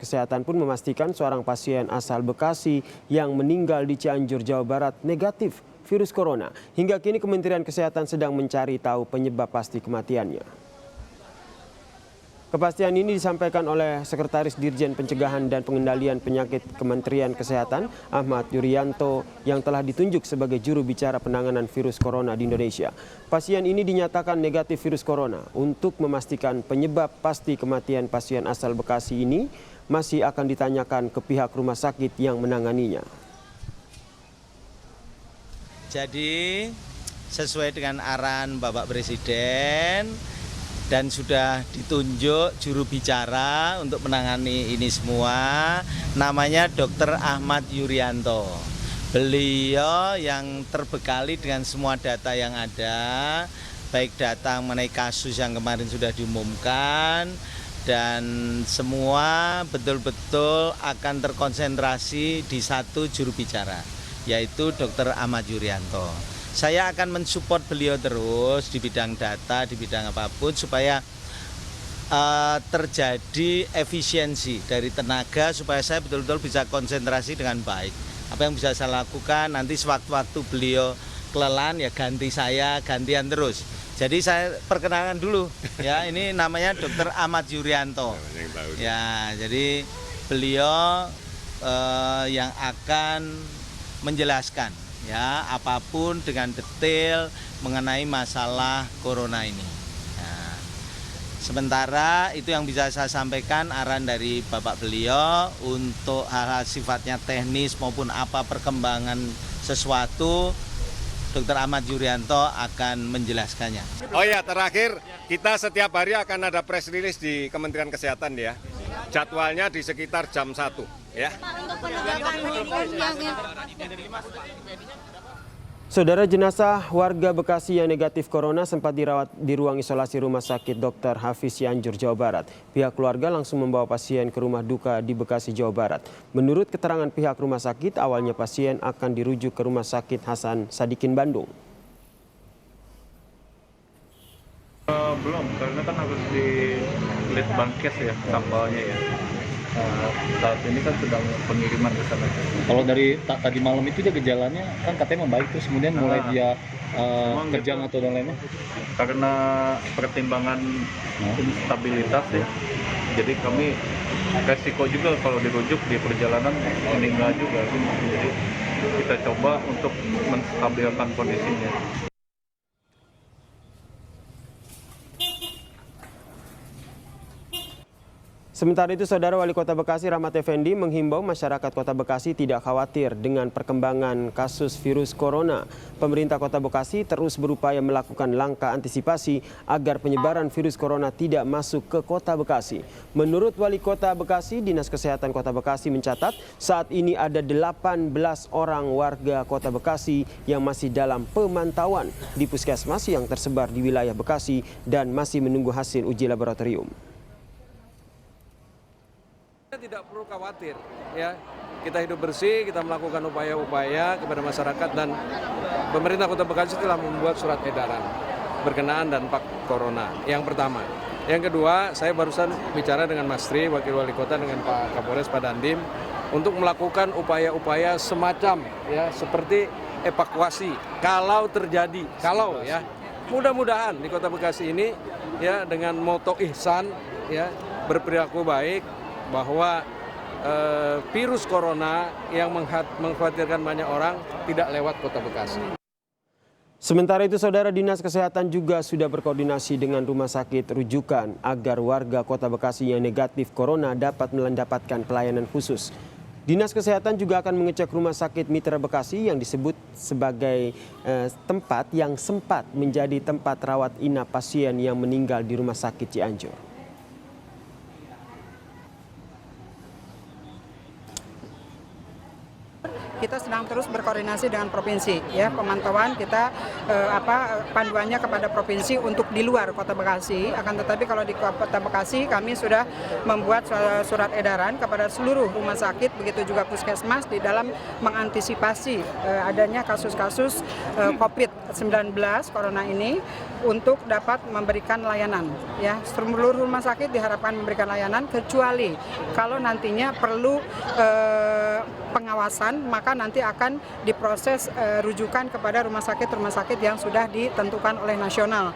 Kesehatan pun memastikan seorang pasien asal Bekasi yang meninggal di Cianjur, Jawa Barat negatif virus corona. Hingga kini Kementerian Kesehatan sedang mencari tahu penyebab pasti kematiannya. Kepastian ini disampaikan oleh Sekretaris Dirjen Pencegahan dan Pengendalian Penyakit Kementerian Kesehatan Ahmad Yuryanto yang telah ditunjuk sebagai juru bicara penanganan virus corona di Indonesia. Pasien ini dinyatakan negatif virus corona. Untuk memastikan penyebab pasti kematian pasien asal Bekasi ini masih akan ditanyakan ke pihak rumah sakit yang menanganinya. Jadi sesuai dengan arahan Bapak Presiden dan sudah ditunjuk juru bicara untuk menangani ini semua, namanya Dr. Ahmad Yuryanto. Beliau yang terbekali dengan semua data yang ada, baik data mengenai kasus yang kemarin sudah diumumkan, dan semua betul-betul akan terkonsentrasi di satu juru bicara, yaitu Dr. Ahmad Yuryanto. Saya akan mensupport beliau terus di bidang data, di bidang apapun, supaya terjadi efisiensi dari tenaga, supaya saya betul-betul bisa konsentrasi dengan baik. Apa yang bisa saya lakukan, nanti sewaktu-waktu beliau kelelahan ya ganti saya, gantian terus. Jadi saya perkenalkan dulu, ya, ini namanya Dr. Ahmad Yuryanto. Ya, jadi beliau yang akan menjelaskan ya apapun dengan detail mengenai masalah corona ini. Nah, sementara itu yang bisa saya sampaikan arahan dari Bapak beliau untuk hal-hal sifatnya teknis maupun apa perkembangan sesuatu, Dr. Ahmad Yuryanto akan menjelaskannya. Oh ya, terakhir kita setiap hari akan ada press release di Kementerian Kesehatan ya. Jadwalnya di sekitar jam 1 ya. Saudara, jenazah warga Bekasi yang negatif corona sempat dirawat di ruang isolasi Rumah Sakit Dr. Hafiz Cianjur, Jawa Barat. Pihak keluarga langsung membawa pasien ke rumah duka di Bekasi, Jawa Barat. Menurut keterangan pihak rumah sakit, awalnya pasien akan dirujuk ke Rumah Sakit Hasan Sadikin, Bandung. Belum, karena kan harus di Litbangkes ya, sampelnya ya. Saat ini kan sedang pengiriman ke sana. Kalau dari tadi malam itu dia gejalanya kan katanya membaik, terus kemudian mulai dia kejang gitu, atau dan lainnya? Karena pertimbangan instabilitas ya. Jadi kami resiko juga kalau dirujuk di perjalanan meninggal juga. Jadi kita coba untuk menstabilkan kondisinya. Sementara itu, Saudara, Wali Kota Bekasi Rahmat Effendi menghimbau masyarakat Kota Bekasi tidak khawatir dengan perkembangan kasus virus corona. Pemerintah Kota Bekasi terus berupaya melakukan langkah antisipasi agar penyebaran virus corona tidak masuk ke Kota Bekasi. Menurut Wali Kota Bekasi, Dinas Kesehatan Kota Bekasi mencatat saat ini ada 18 orang warga Kota Bekasi yang masih dalam pemantauan di puskesmas yang tersebar di wilayah Bekasi dan masih menunggu hasil uji laboratorium. Tidak perlu khawatir ya, kita hidup bersih, kita melakukan upaya-upaya kepada masyarakat, dan pemerintah Kota Bekasi telah membuat surat edaran berkenaan dampak corona. Yang pertama. Yang kedua, saya barusan bicara dengan Mas Tri, Wakil Wali Kota, dengan Pak Kapolres, Pak Dandim, untuk melakukan upaya-upaya semacam ya seperti evakuasi kalau terjadi, kalau ya. Mudah-mudahan di Kota Bekasi ini ya dengan moto ihsan ya, berperilaku baik, bahwa virus corona yang mengkhawatirkan banyak orang tidak lewat Kota Bekasi. Sementara itu, Saudara, Dinas Kesehatan juga sudah berkoordinasi dengan rumah sakit rujukan agar warga Kota Bekasi yang negatif corona dapat mendapatkan pelayanan khusus. Dinas Kesehatan juga akan mengecek rumah sakit Mitra Bekasi yang disebut sebagai tempat yang sempat menjadi tempat rawat inap pasien yang meninggal di Rumah Sakit Cianjur. kita sedang terus berkoordinasi dengan provinsi, ya pemantauan kita panduannya kepada provinsi untuk di luar Kota Bekasi. Akan tetapi kalau di Kota Bekasi kami sudah membuat surat edaran kepada seluruh rumah sakit, begitu juga puskesmas di dalam mengantisipasi adanya kasus-kasus COVID-19 Corona ini untuk dapat memberikan layanan. Ya, seluruh rumah sakit diharapkan memberikan layanan, kecuali kalau nantinya perlu pengawasan, maka nanti akan diproses rujukan kepada rumah sakit yang sudah ditentukan oleh nasional.